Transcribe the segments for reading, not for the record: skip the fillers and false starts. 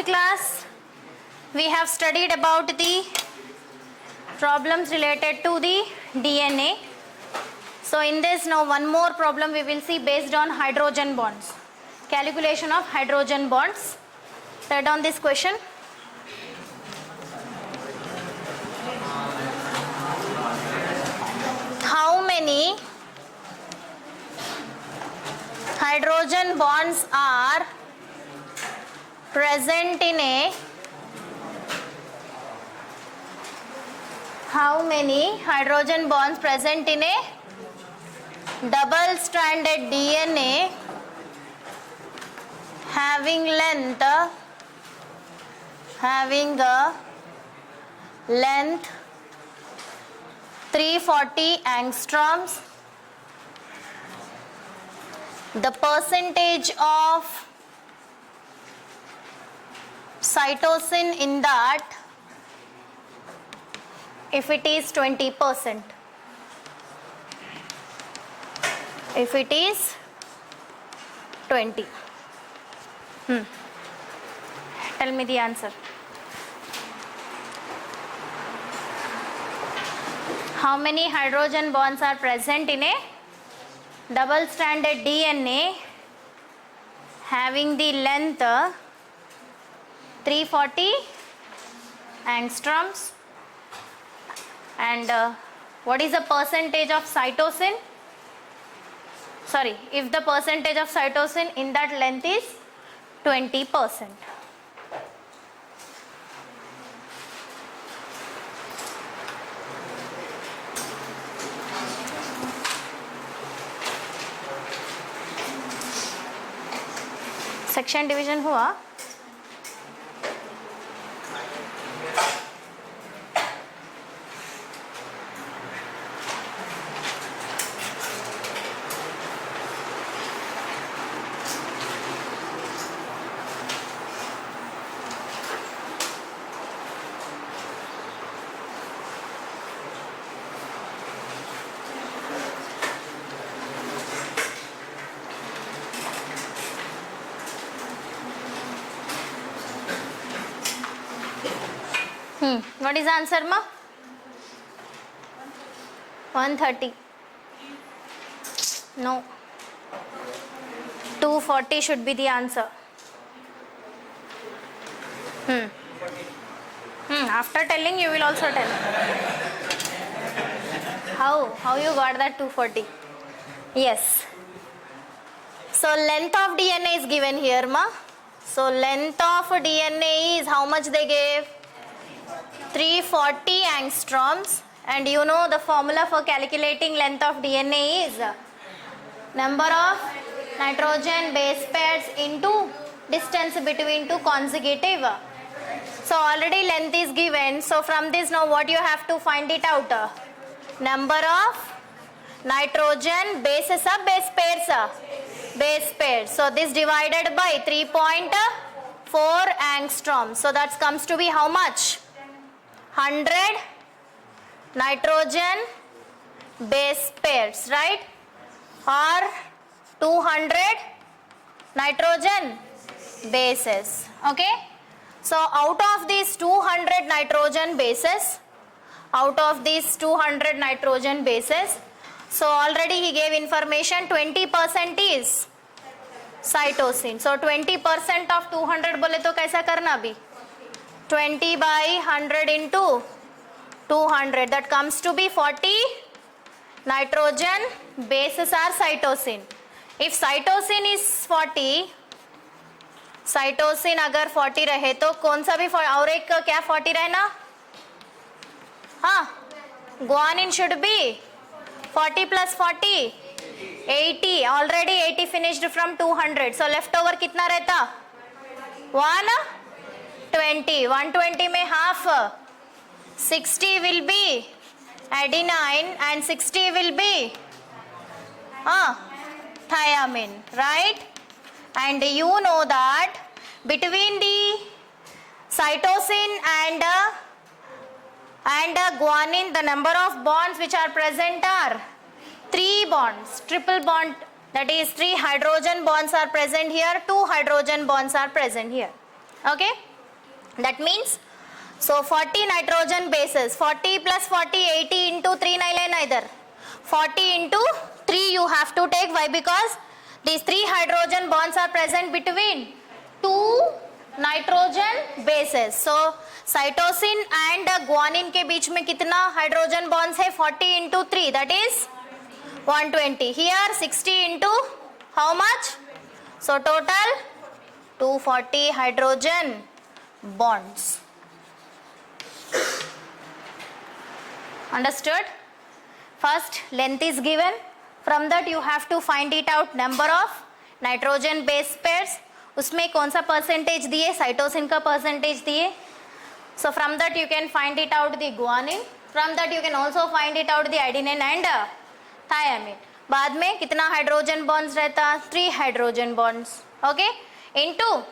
class we have studied about the problems related to the DNA. So in this now one more problem we will see based on hydrogen bonds. Calculation of hydrogen bonds. Write down this question. How many hydrogen bonds are present in a double stranded DNA having a length 340 angstroms. The percentage of cytosine in that, if it is 20%. If it is 20. Tell me the answer. How many hydrogen bonds are present in a double stranded DNA having the length 340 angstroms, and what is the percentage of cytosine? Sorry, if the percentage of cytosine in that length is 20%. Section division हुआ. What is the answer, ma? 130. No. 240 should be the answer. After telling, you will also tell. How you got that 240? Yes. So length of DNA is given here, ma. So length of DNA is how much they gave? 340 angstroms, and you know the formula for calculating length of DNA is number of nitrogen base pairs into distance between two consecutive. So already length is given, so from this now what you have to find it out? Number of nitrogen bases of base pairs. So this divided by 3.4 angstroms. So that comes to be how much? 100 nitrogen base pairs, right? Or 200 nitrogen bases. Okay? So out of these 200 nitrogen bases, so already he gave information 20% is cytosine. So 20% of 200 बोले तो कैसा करना अभी? 20 by 100 into 200, that comes to be 40 nitrogen bases are cytosine. If cytosine is 40, cytosine अगर 40 रहे तो कौन सा भी और एक क्या 40 रहना? हाँ, guanine should be 40 plus 40 80. Already 80 finished from 200. So left over कितना रहता? 120. 120 में half 60 will be adenine and 60 will be thiamine, right? And you know that between the cytosine and guanine, the number of bonds which are present are 3 bonds, triple bond, that is 3 hydrogen bonds are present here, 2 hydrogen bonds are present here. Okay, that means so 40 nitrogen bases, 40 plus 40, 80 into 3 nahi lena idhar, 40 into 3 you have to take. Why? Because these 3 hydrogen bonds are present between 2 nitrogen bases. So cytosine and guanine के बीच में कितना hydrogen bonds है? 40 into 3, that is 120. Here 60 into how much? So total 240 hydrogen bonds. Understood? First length is given, from that you have to find it out number of nitrogen base pairs. उसमें कौन सा percentage दिए? Cytosine का percentage दिए. So from that you can find it out the guanine, from that you can also find it out the adenine and thiamine. बाद में कितना hydrogen bonds रहता? 3 hydrogen bonds. Okay, into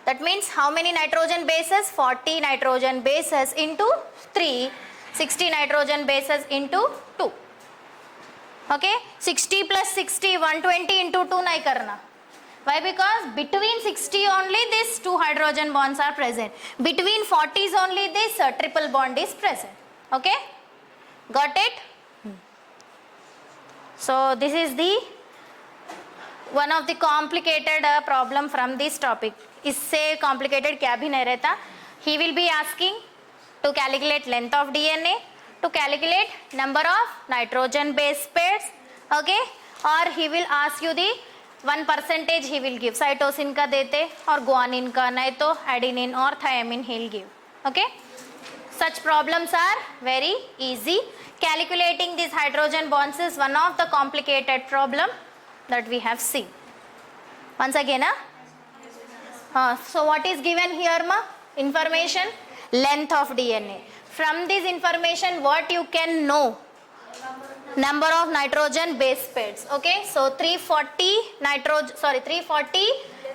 that means how many nitrogen bases? 40 nitrogen bases into 3, 60 nitrogen bases into 2. Okay, 60 plus 60, 120 into 2 nahi karna. Why? Because between 60 only these 2 hydrogen bonds are present. Between 40s only this triple bond is present. Okay, got it? So this is the one of the complicated problem from this topic. इससे complicated क्या भी नहीं रहता. He will be asking to calculate length of DNA, to calculate number of nitrogen base pairs. Okay, or he will ask you the 1% he will give. Cytosine का देते और guanine का, नहीं तो एडेनिन और thiamine he will give. Okay, such problems are very easy. Calculating these hydrogen bonds is one of the complicated problem that we have seen. Once again, so what is given here, ma? Information, length of DNA. From this information, what you can know? Number of nitrogen base pairs. Okay, so 340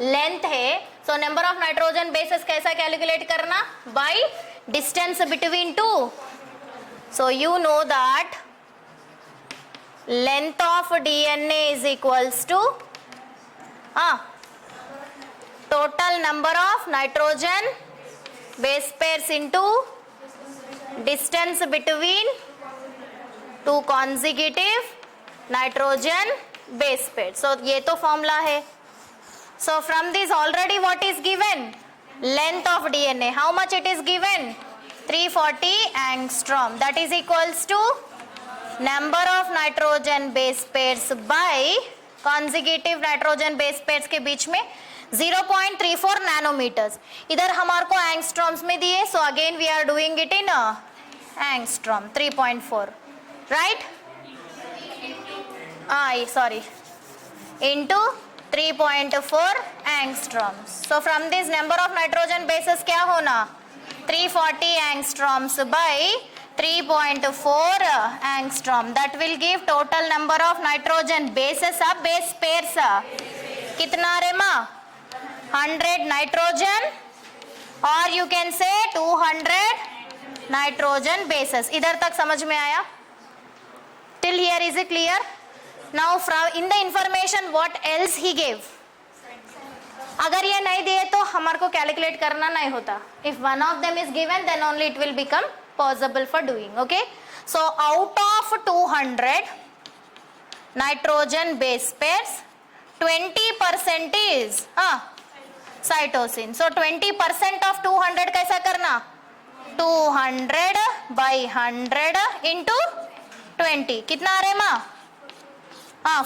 length है. So number of nitrogen bases कैसा calculate करना? By distance between 2. So you know that length of DNA is equals to total number of nitrogen base pairs into distance between 2 consecutive nitrogen base pairs. So ये तो formula है. So from this already what is given? Length of DNA. How much it is given? 340 angstrom. That is equals to number of nitrogen base pairs by consecutive nitrogen base pairs के बीच में 0.34 nanometers. इधर हमारे को angstroms में दिए. So again we are doing it in angstrom 3.4. Right? Sorry. Into 3.4 angstroms. So from this number of nitrogen bases क्या होना? 340 angstroms by 3.4 angstrom. That will give total number of nitrogen bases of base pairs. कितना रे माँ? 100 nitrogen, or you can say 200 nitrogen bases. इधर तक समझ में आया? Till here is it clear? Now from in the information what else he gave? अगर ये नहीं दिए तो हमारे को कैलकुलेट करना नहीं होता. If one of them is given, then only it will become possible for doing. Okay, so out of 200 nitrogen base pairs, 20% is cytosine. So 20% of 200 कैसा करना? 200 by 100 into 20. कितना आ रहा है माँ?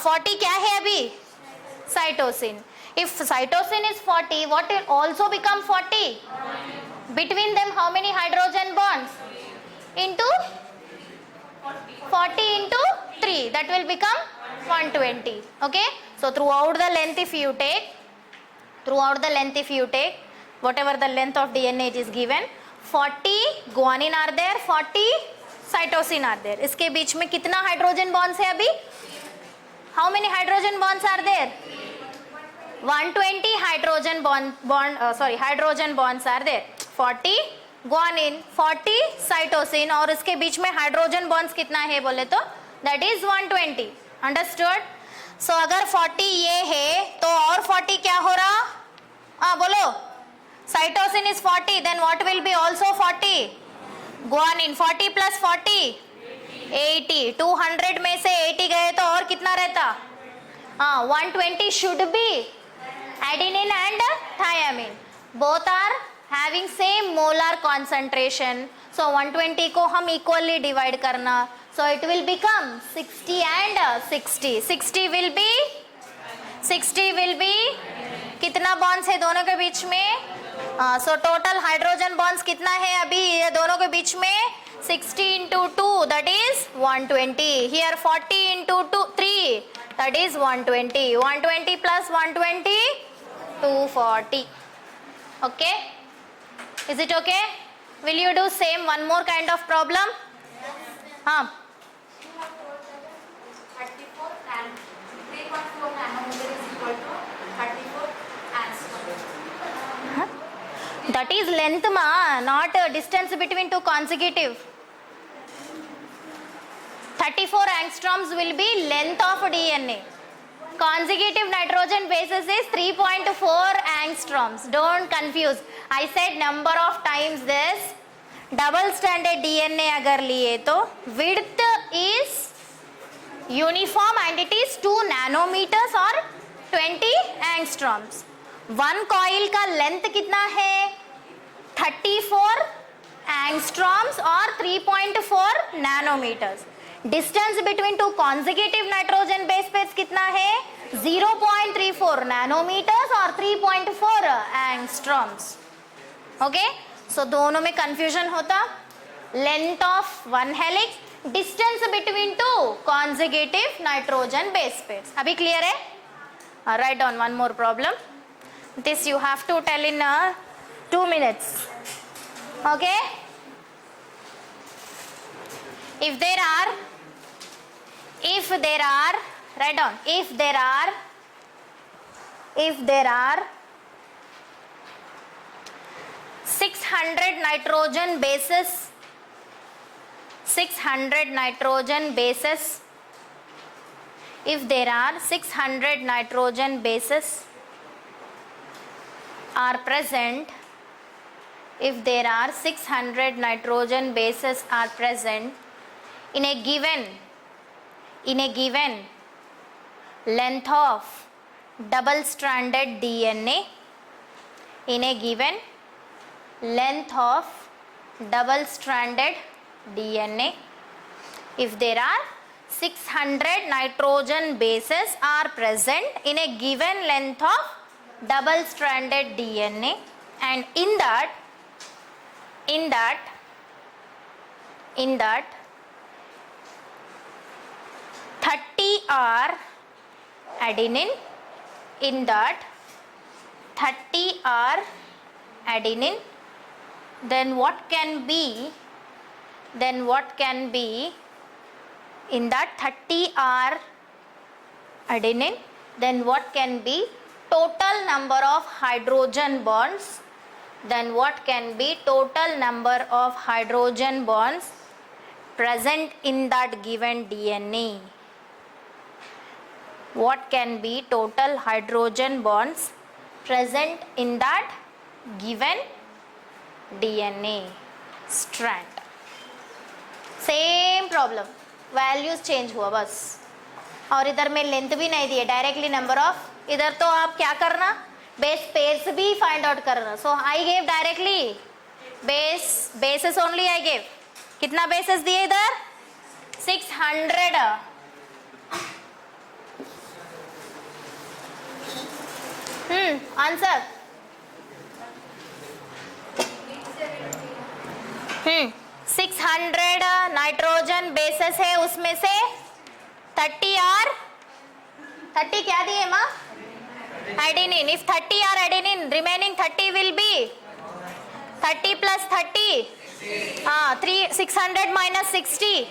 40 क्या है अभी? cytosine. If cytosine is 40, what will also become 40? Between them how many hydrogen bonds? Into 40 into 3, that will become 120. Okay, so throughout the length if you take whatever the length of DNA it is given, 40 guanine are there, 40 cytosine are there. इसके बीच में कितना hydrogen bonds है अभी? How many hydrogen bonds are there? 120 hydrogen bonds are there. 40 guanine, 40 cytosine और इसके बीच में hydrogen bonds कितना है बोले तो that is 120. Understood? So अगर 40 ये है तो और 40 क्या हो रहा? बोलो cytosine is 40, then what will be also 40? guanine 40 plus 40 80, 200 में से 80 गए तो और कितना रहता? 120 should be adenine and thiamine, both are having same molar concentration, so 120 को हम equally divide करना, so it will become 60 and 60. 60 will be कितना bonds है दोनों के बीच में? सो टोटल हाइड्रोजन बॉन्ड्स कितना है अभी ये दोनों के बीच में? 60 into 2 that is 120. Here 40 into 3 that is 120. 120 plus 120 240. Okay, is it okay? Will you do same one more kind of problem? हाँ 34 and 3.4 nanometer is equal to 34 angstrom. that is length ma, not distance between two consecutive. 34 angstroms will be length of DNA. Consecutive nitrogen bases is 3.4 angstroms. Don't confuse. I said number of times this. Double stranded DNA अगर लिए तो width is uniform and it is 2 nanometers or 20 angstroms. One coil का length कितना है? 34 angstroms और 3.4 nanometres. Distance between two consecutive nitrogen base pairs कितना है? 0.34 nanometres और 3.4 एंगस्ट्रॉम्स. ओके, सो दोनों में कंफ्यूजन होता. Length of one helix, distance between two consecutive nitrogen base pairs. अभी क्लियर है? Write down one more problem. This you have to tell in 2 minutes. Okay, if there are write down, if there are 600 nitrogen bases, 600 nitrogen bases, if there are 600 nitrogen bases are present, if there are 600 nitrogen bases are present in a given length of double stranded DNA, in a given length of double stranded DNA, if there are 600 nitrogen bases are present in a given length of double stranded DNA, and in that 30 are adenine, in that 30 are adenine, then what can be in that 30 are adenine, then what can be total number of hydrogen bonds, then what can be total number of hydrogen bonds present in that given DNA? What can be total hydrogen bonds present in that given DNA strand? Same problem, values change हुआ बस. और इधर में length भी नहीं दी है, directly number of. इधर तो आप क्या करना, बेस पेयर्स भी फाइंड आउट करना. So I gave directly bases only I gave. कितना बेसेस दिए इधर? 600. आंसर 600 नाइट्रोजन बेसेस है, उसमें से 30 आर 30 क्या दिए माँ? Adenine. If 30 are adenine, remaining 30 will be 30 plus 30. 600 minus 60.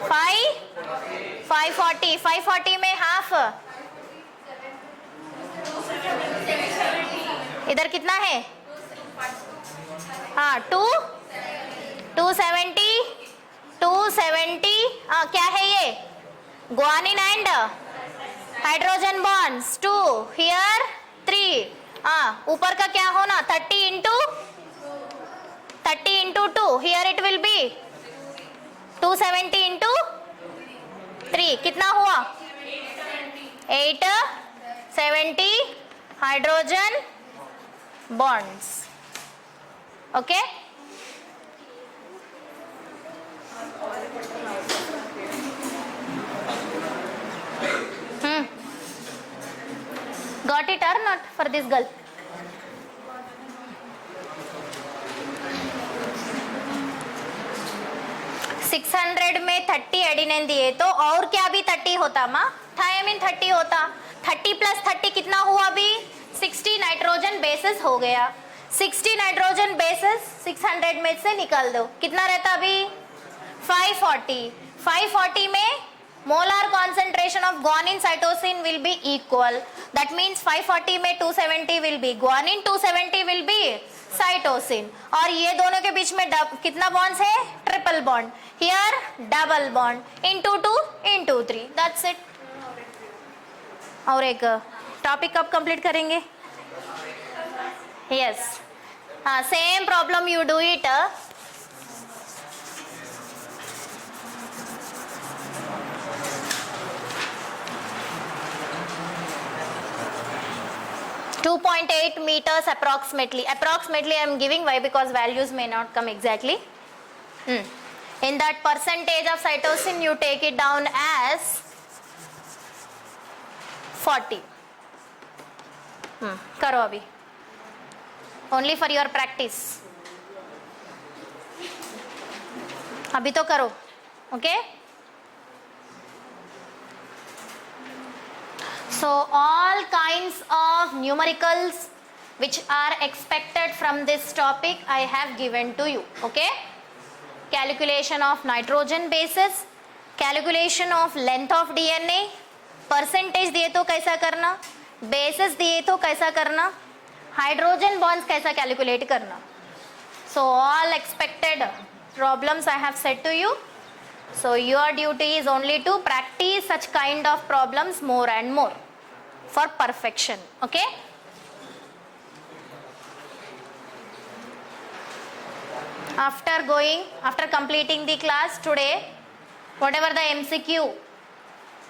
540. 540 में half. इधर कितना है? 270. क्या है ये? guanine and hydrogen bonds 2, here 3, हाँ, ऊपर का क्या होना 30 into 2, here it will be 270 into 3, कितना हुआ 870 hydrogen bonds. Okay, got it or not for this girl? Six 600 में 30 एडिनिन दिए तो और क्या भी 30 होता माँ, थायमिन 30 होता. 30 + 30 कितना हुआ अभी 60 नाइट्रोजन बेसेस हो गया. 60 नाइट्रोजन बेसेस 600 में से निकाल दो, कितना रहता अभी 540. 540 में molar concentration of guanine cytosine will be equal. That means 540 में 270 will be guanine, 270 will be cytosine. और ये दोनों के बीच में कितना बॉन्ड्स है, triple bond. Here double bond into 2 into 3. That's it. और एक टॉपिक कब कंप्लीट करेंगे? यस, हाँ, same problem you do it. 2.8 meters approximately. Approximately I am giving, why? Because values may not come exactly. In that percentage of cytosine you take it down as 40. करो अभी, only for your practice. अभी तो करो, okay? So all kinds of numericals which are expected from this topic I have given to you, okay? Calculation of nitrogen bases, calculation of length of DNA, percentage दिए तो कैसा करना, bases दिए तो कैसा करना, hydrogen bonds कैसा calculate करना. So all expected problems I have said to you. So your duty is only to practice such kind of problems more and more for perfection, okay? After completing the class today, whatever the MCQ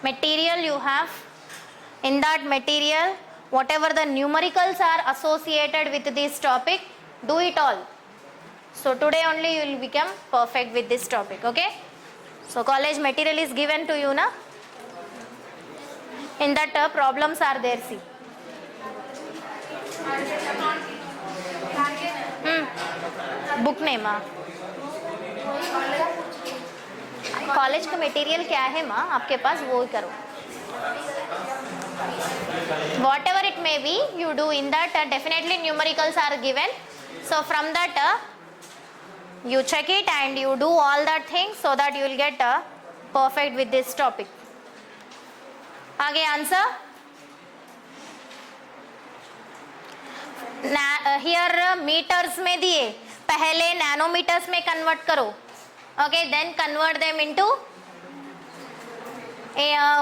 material you have, in that material, whatever the numericals are associated with this topic, do it all. So today only you will become perfect with this topic, okay? So college material is given to you, na? In that problems are there, see. Book नहीं माँ, college का material क्या है माँ आपके पास, वो करो. Whatever it may be, you do in that. Definitely numericals are given. So from that you check it and you do all that things so that you will get perfect with this topic. आगे answer. Here meters में दिए, पहले nanometres में convert करो, okay? Then convert them into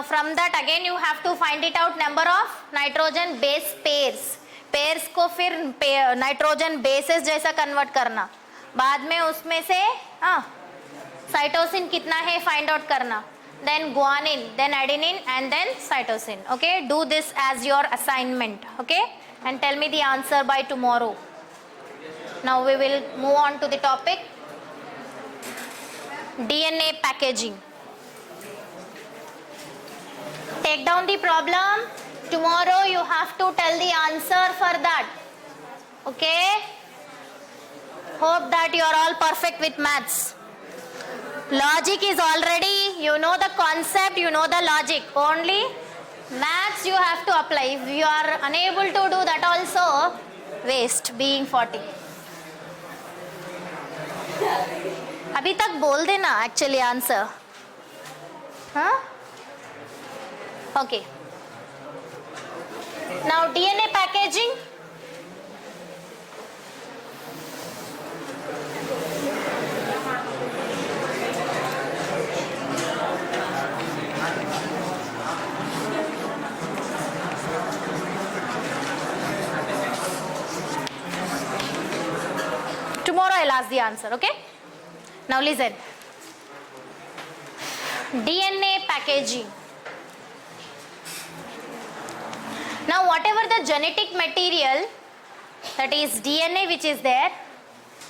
from that again you have to find it out number of nitrogen base pairs. Pairs को फिर nitrogen bases जैसा convert करना, बाद में उसमें से साइटोसिन कितना है फाइंड आउट करना, then guanine, then adenine and then cytosine, okay? Do this as your assignment, okay? And tell me the answer by tomorrow. Now we will move on to the topic DNA packaging. Take down the problem. Tomorrow you have to tell the answer for that, okay? Hope that you are all perfect with maths. Logic is already, you know the concept, you know the logic. Only maths you have to apply. If you are unable to do that also, waste being 40. अभी तक बोल देना actually answer. हाँ? Okay. Now DNA packaging. I'll ask the answer. Okay, now listen. DNA packaging. Now whatever the genetic material, that is DNA which is there,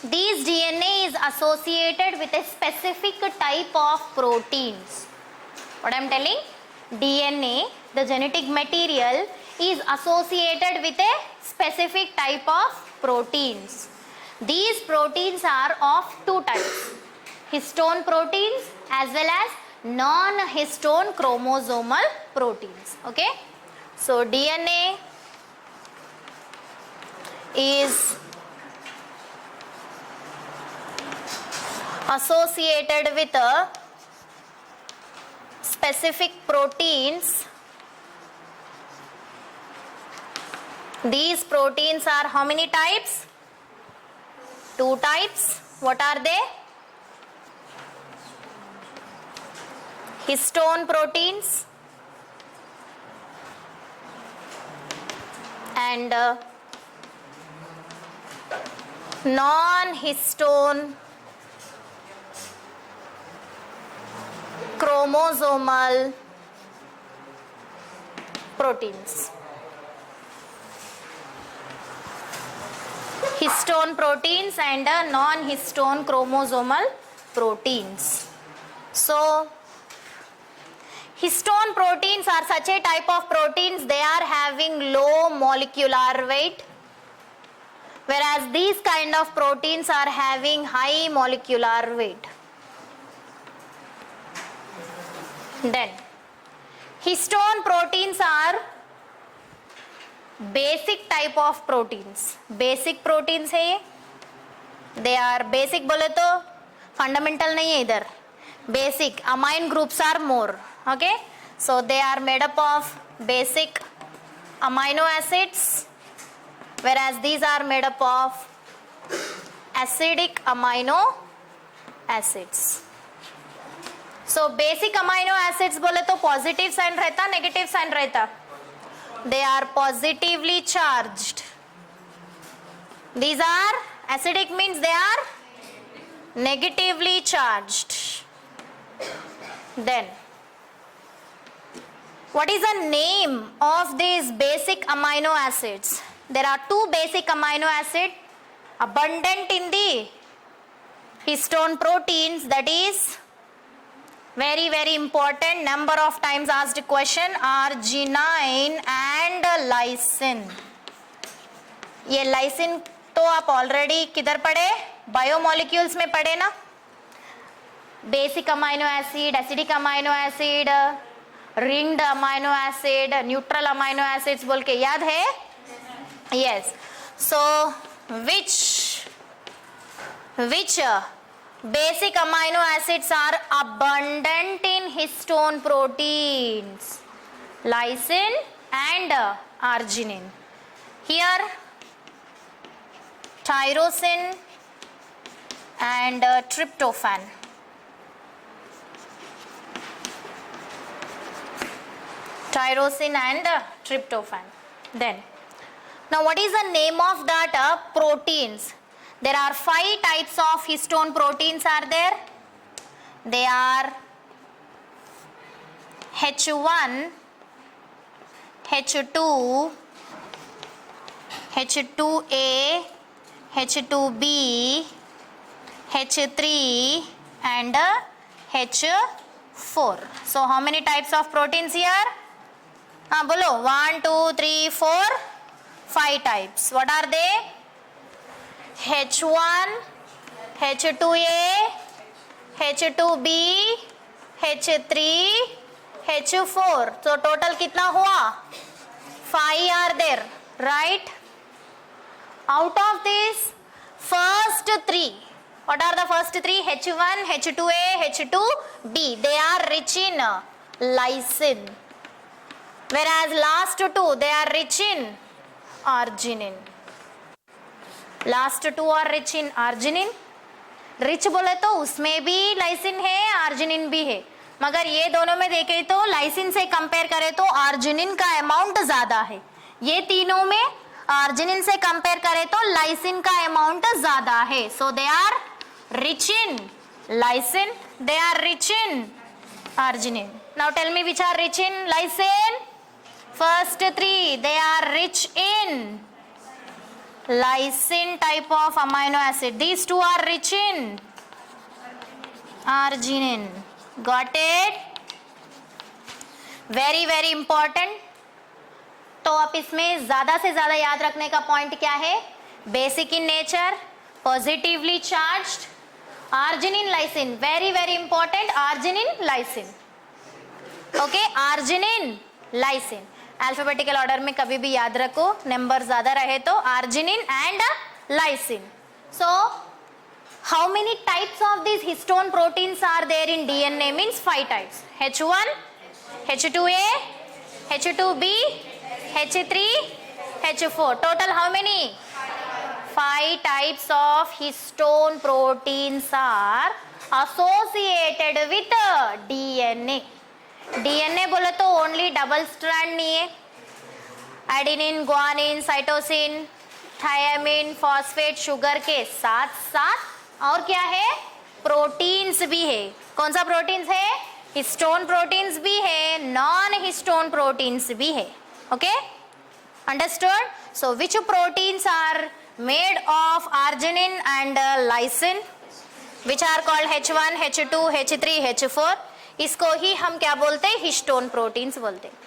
these DNA is associated with a specific type of proteins. What I am telling? DNA, the genetic material, is associated with a specific type of proteins. These proteins are of two types, histone proteins as well as non-histone chromosomal proteins. Okay, so DNA is associated with a specific proteins. These proteins are how many types? Two types. What are they? Histone proteins and non-histone chromosomal proteins. Histone proteins and non-histone chromosomal proteins. So histone proteins are such a type of proteins, they are having low molecular weight, whereas these kind of proteins are having high molecular weight. Then histone proteins are basic type of proteins. Basic proteins है ये. They are basic बोले तो fundamental नहीं है इधर. Basic amine groups are more. Okay, so they are made up of basic amino acids, whereas these are made up of acidic amino acids. So basic amino acids बोले तो positive sign रहता, negative sign रहता. They are positively charged. These are acidic means they are negatively charged. Then what is the name of these basic amino acids? There are two basic amino acids abundant in the histone proteins, that is very very important, number of times asked question, arginine and lysine. ये lysine तो आप already किधर पढ़े? Biomolecules में पढ़े ना. Basic amino acid, acidic amino acid, ringed amino acid, neutral amino acids बोल के याद है? Yes. So which basic amino acids are abundant in histone proteins? Lysine and arginine. Here tyrosine and tryptophan. Tyrosine and tryptophan. Then now what is the name of that proteins? There are 5 types of histone proteins are there. They are H1, H2, H2A, H2B, H3 and H4. So how many types of proteins here? Bolo 1, 2, 3, 4, 5 types. What are they? H1, H2A, H2B, H3, H4. So total कितना हुआ? 5 are there, right? Out of these first 3, what are the first 3? H1, H2A, H2B. They are rich in lysine, whereas last 2 they are rich in arginine. Last 2 are rich in arginine. Rich बोले तो उसमें भी lysine है, arginine भी है, मगर ये दोनों में देखें तो लाइसिन से कंपेयर करें तो आर्जिनिन का अमाउंट ज़्यादा है. ये तीनों में आर्जिनिन से कंपेयर करें तो लाइसिन का अमाउंट ज्यादा है. So they are rich in lysine, they are rich in arginine. Now tell me which are rich in lysine? First three, they are rich in lysine type of amino acid. These two are rich in arginine. Got it? Very very important. तो आप इसमें ज्यादा से ज्यादा याद रखने का point क्या है? Basic in nature, positively charged, arginine lysine, very very important. Arginine lysine, okay, arginine lysine. Alphabetical order में कभी भी याद रखो, नंबर ज्यादा रहे तो arginine and lysine. So how many types of these histone proteins are there in DNA? Means 5 types. H1, H2A, H2B, H3, H4. Total how many? 5 types of histone proteins are associated with DNA. DNA बोले तो only double strand नहीं है. Adenine, guanine, cytosine, thymine, phosphate, sugar के साथ साथ और क्या है? प्रोटीन्स भी है. कौन सा प्रोटीन्स है? हिस्टोन प्रोटीन्स भी है, नॉन हिस्टोन प्रोटीन्स भी है. Okay, understood? So which proteins are made of arginine and lysine, which are called H1, H2, H3, H4. इसको ही हम क्या बोलते हैं? हिस्टोन प्रोटीन्स बोलते हैं.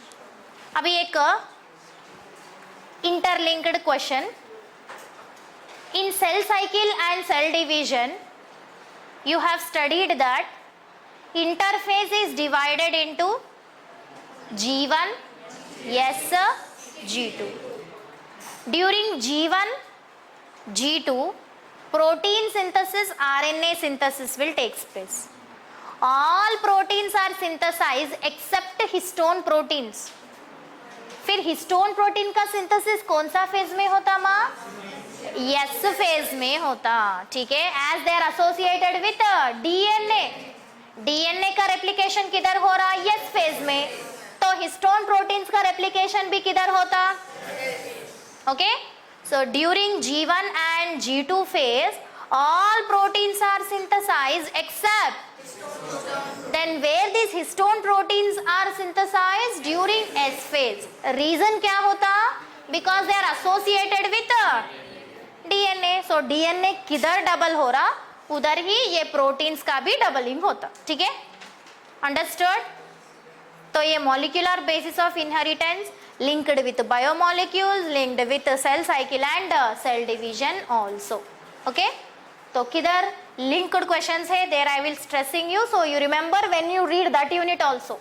अभी एक interlinked question. In cell cycle and cell division you have studied that interphase is divided into G1, yes, G2. During G1, G2, protein synthesis, RNA synthesis will take place. All proteins are synthesized except histone proteins. फिर histone protein का synthesis कौन सा phase में होता माँ? Yes phase में होता. ठीक है, as they are associated with DNA. DNA का रेप्लिकेशन किधर हो रहा? यस फेज में. तो हिस्टोन प्रोटीन्स का रेप्लिकेशन भी किधर होता? Okay, so during G1 and G2 phase, all proteins are synthesized except. Then where these histone proteins are synthesized? During S phase. Reason क्या होता? Because they are associated with DNA. So DNA किधर double हो रहा? उधर ही ये proteins का भी doubling होता. ठीक है, अंडरस्टूड? तो ये molecular basis of inheritance, linked with biomolecules, linked with cell cycle and cell division also. Okay, तो किधर linked questions है? There I will stressing you, so you remember when you read that unit also.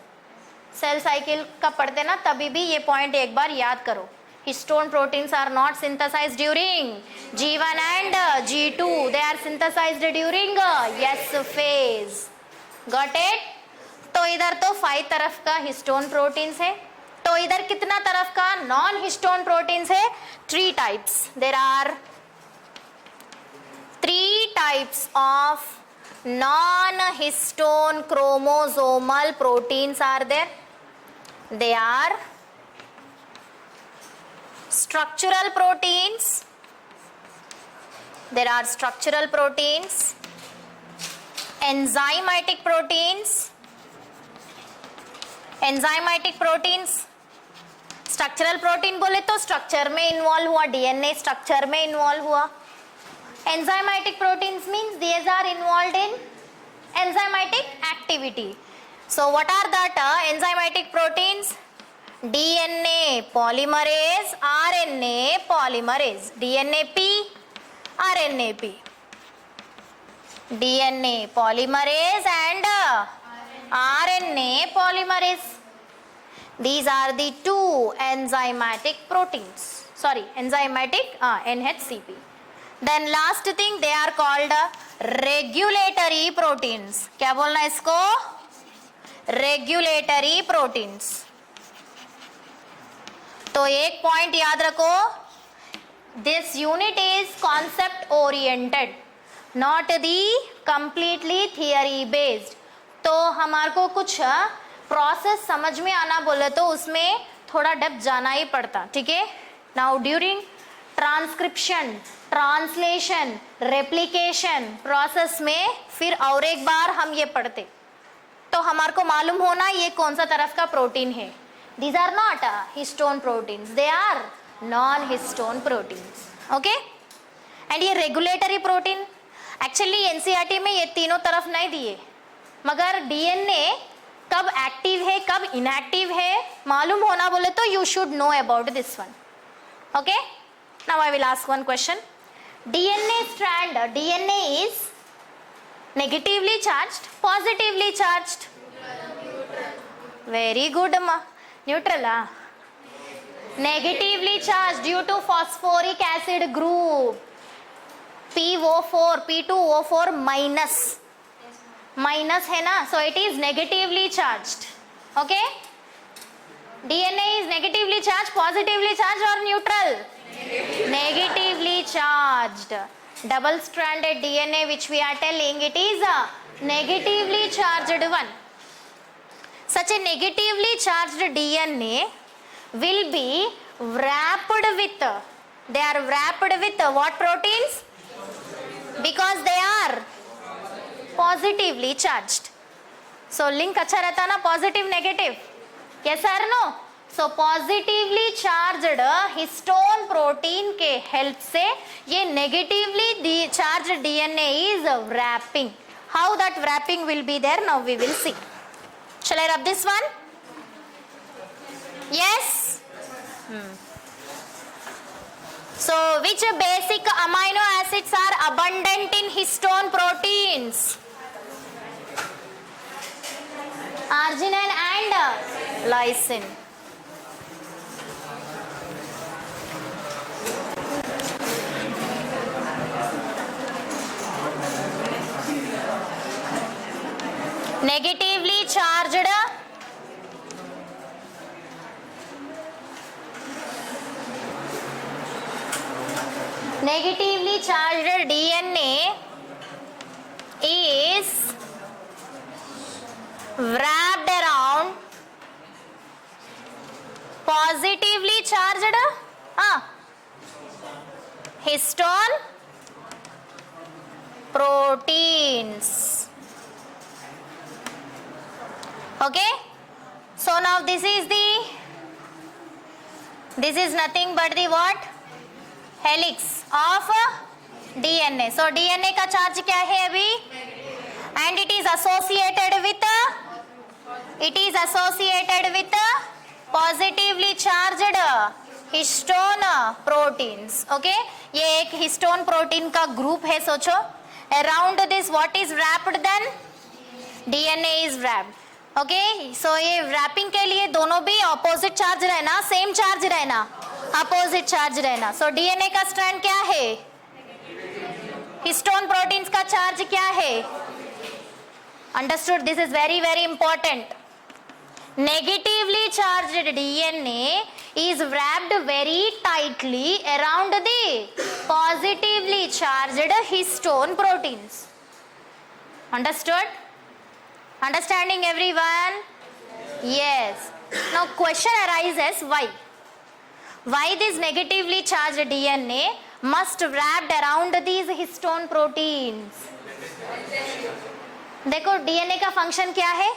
Cell cycle का पढ़ते ना तभी भी ये point एक बार याद करो. Histone proteins are not synthesized during G1 and G2. They are synthesized during S phase. Got it? तो इधर तो 5 तरफ का हिस्टोन प्रोटीन्स है. तो इधर कितना तरफ का नॉन हिस्टोन प्रोटीन्स है? 3 types. There are 3 types of non histone chromosomal proteins are there. They are structural proteins. There are structural proteins, enzymatic proteins. Enzymatic proteins, structural protein बोले तो स्ट्रक्चर में इन्वॉल्व हुआ, डीएनए स्ट्रक्चर में involve हुआ. Enzymatic proteins means these are involved in enzymatic activity. So what are that enzymatic proteins? DNA polymerase, RNA polymerase. DNA P, RNA P. DNA polymerase and RNA polymerase. These are the 2 enzymatic proteins. Sorry, enzymatic NHCP. Then last thing, they are called regulatory proteins. क्या बोलना इसको? Regulatory proteins. तो एक point याद रखो, this unit is concept oriented, not the completely theory based. तो हमारे को कुछ प्रोसेस समझ में आना बोले तो उसमें थोड़ा डेप्थ जाना ही पड़ता. ठीक है, now during transcription, translation, replication process में फिर और एक बार हम ये पढ़ते, तो हमारे को मालूम होना ये कौन सा तरफ का प्रोटीन है. These are not histone proteins, they are non-histone proteins. Okay? And ये रेगुलेटरी प्रोटीन एक्चुअली एनसीईआरटी में ये तीनों तरफ नहीं दिए, मगर डीएनए कब एक्टिव है कब इनएक्टिव है मालूम होना बोले तो you should know about this one. Okay, now I will ask one question. DNA strand, DNA is negatively charged, positively charged? Very good अम्मा. Neutral. Negatively charge due to phosphoric acid group PO4, P2O4 minus, minus है ना, so it is negatively charged. Okay, DNA is negatively charge, positively charge और neutral? Negatively charged. Double stranded DNA which we are telling it is a negatively charged one. Such a negatively charged DNA will be wrapped with, they are wrapped with what proteins? Because they are positively charged. So link अच्छा रहता ना, positive negative? Yes or no? So positively charged histone protein के help से ये negatively charged DNA is wrapping. How that wrapping will be there, now we will see. Shall I rub this one? Yes? So, which basic amino acids are abundant in histone proteins? Arginine and lysine. Negatively charged DNA is wrapped around positively charged histone proteins. Okay, so now this is nothing but the what? Helix of DNA. So DNA का charge क्या है अभी? And it is associated with positively charged histone proteins. Okay, ये एक histone protein का group है. सोचो, around this what is wrapped then? DNA is wrapped. Okay, so ये रैपिंग के लिए दोनों भी ऑपोजिट चार्ज रहना, सेम चार्ज रहना, अपोजिट चार्ज रहना. सो डीएनए का स्ट्रैंड क्या है? हिस्टोन प्रोटीन्स का चार्ज क्या है? Understood? This is very very important. Negatively charged DNA is wrapped very tightly around the positively charged histone proteins. Understood? Understanding everyone? Yes. Now question arises, why this negatively charged DNA must wrapped around these histone proteins? देखो DNA का function क्या है?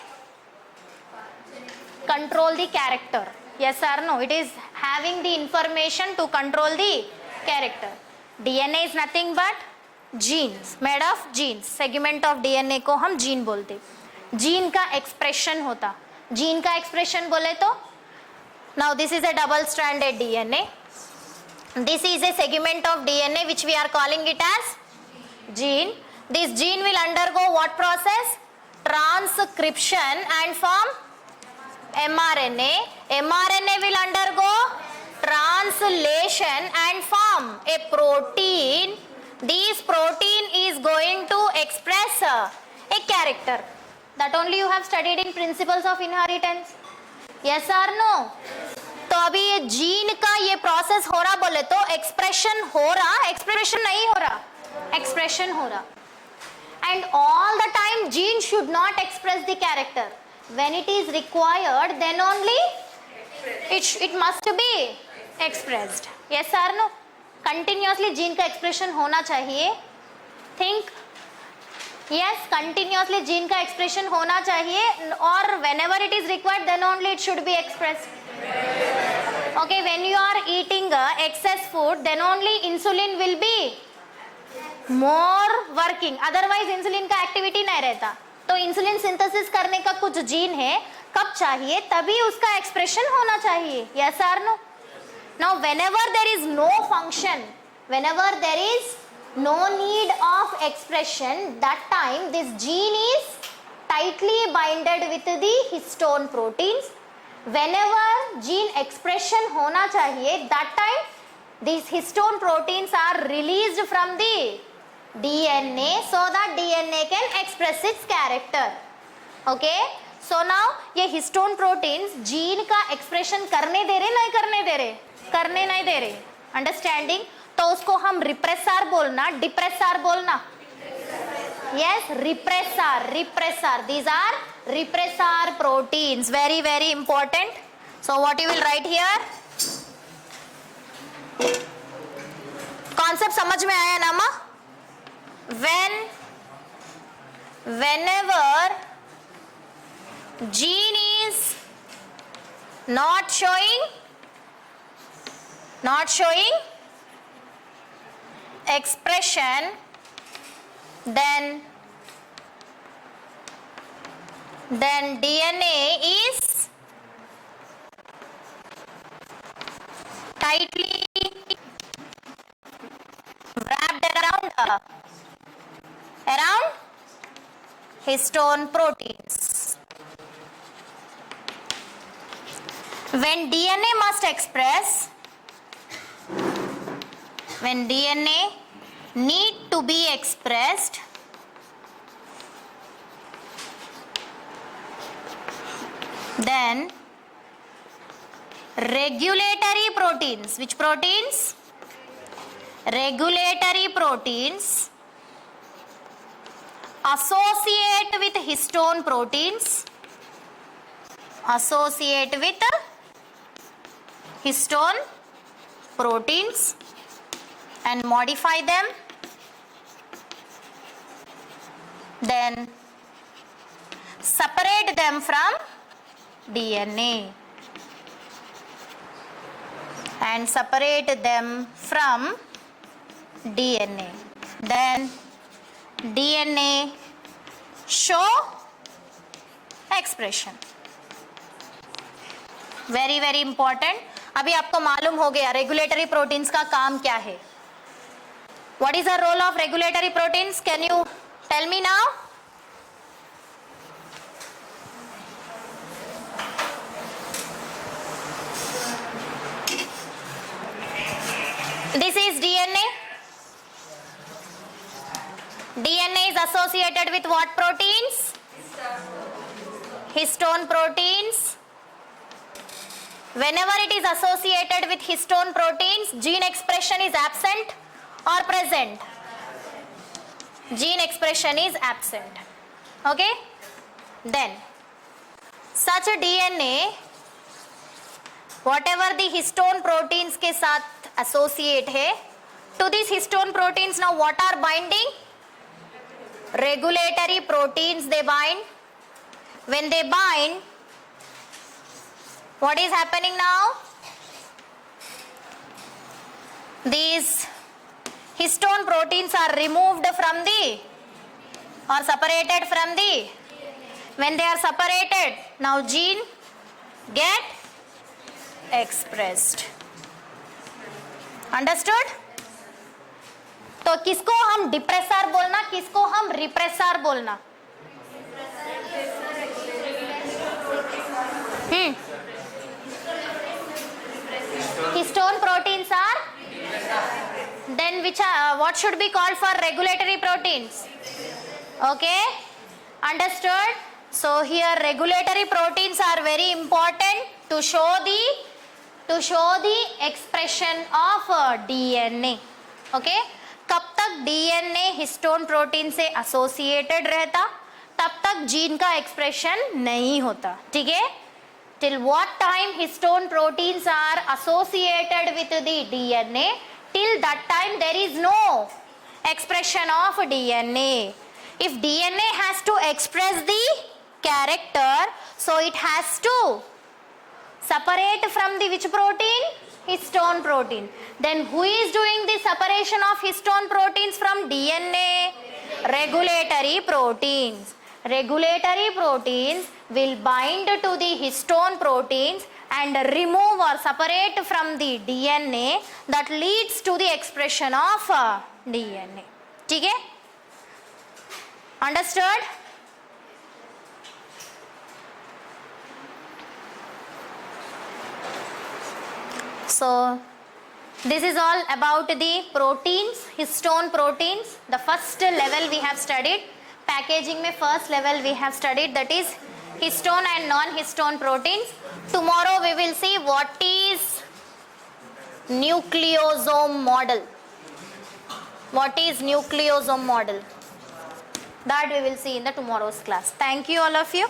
Control the character. Yes or no? It is having the information to control the character. DNA is nothing but genes, made of genes. Segment of DNA को हम gene बोलते. Gene का expression होता. Gene का expression बोले तो now this is a double stranded DNA. This is a segment of DNA which we are calling it as gene. This gene will undergo what process? Transcription and form mRNA. mRNA will undergo translation and form a protein. This protein is going to express a character. That only you have studied in principles of inheritance. Yes or no? तो अभी ये gene का ये process हो रहा बोले तो expression हो रहा, एक्सप्रेशन नहीं हो रहा, एक्सप्रेशन हो रहा. And all the time gene should not express the character. When it is required, then only it must be expressed. Yes or no? Continuously gene का एक्सप्रेशन होना चाहिए. थिंक. यस, कंटिन्यूअसली जीन का expression होना चाहिए, और whenever it is required then only it should be expressed. Okay, when you are eating excess food then only insulin will be more working, otherwise insulin का activity नहीं रहता. तो insulin synthesis करने का कुछ जीन है, कब चाहिए, तभी उसका एक्सप्रेशन होना चाहिए. यस और no? Now whenever there is no function, whenever there is no need of expression, that time this gene is tightly binded with the histone proteins. Whenever gene expression होना चाहिए, that time these histone proteins are released from the DNA so that DNA can express its character. Okay, so now ये histone proteins gene का expression करने दे रहे, नहीं करने दे रहे? करने नहीं दे रहे. Understanding? तो उसको हम repressor बोलना, depressor बोलना. Yes, repressor. These are repressor proteins. Very, very important. So what you will write here? Concept समझ में आया ना माँ? Whenever gene is not showing expression, then DNA is tightly wrapped around histone proteins. When DNA must express, when DNA need to be expressed, then regulatory proteins, which proteins? Regulatory proteins associate with histone proteins, and modify them, then separate them from DNA, then DNA show expression. Very, very important. अभी आपको मालूम हो गया regulatory proteins का काम क्या है. What is the role of regulatory proteins? Can you tell me now? This is DNA. DNA is associated with what proteins? Histone proteins. Whenever it is associated with histone proteins, gene expression is absent or present? Gene expression is absent. Okay? Then, such a DNA, whatever the histone proteins के साथ associate है, to these histone proteins now what are binding? Regulatory proteins they bind. When they bind, what is happening now? These histone proteins are removed from the or separated from the. When they are separated, now gene get expressed. Understood? तो किसको हम depressor बोलना, किसको हम repressor बोलना? Histone proteins are then which are what should be called for regulatory proteins? Okay, understood? So here regulatory proteins are very important to show the expression of DNA. Okay, कब तक DNA histone protein से associated रहता तब तक gene का expression नहीं होता. ठीक है? Till what time histone proteins are associated with the DNA, till that time there is no expression of DNA. If DNA has to express the character, so it has to separate from the which protein? Histone protein. Then who is doing the separation of histone proteins from DNA? Regulatory proteins. Regulatory proteins will bind to the histone proteins and remove or separate from the DNA, that leads to the expression of DNA. ठीक है? Understood? So this is all about the proteins, histone proteins. The first level we have studied. Packaging में first level we have studied, that is histone and non-histone proteins. Tomorrow we will see what is nucleosome model. What is nucleosome model? That we will see in the tomorrow's class. Thank you all of you.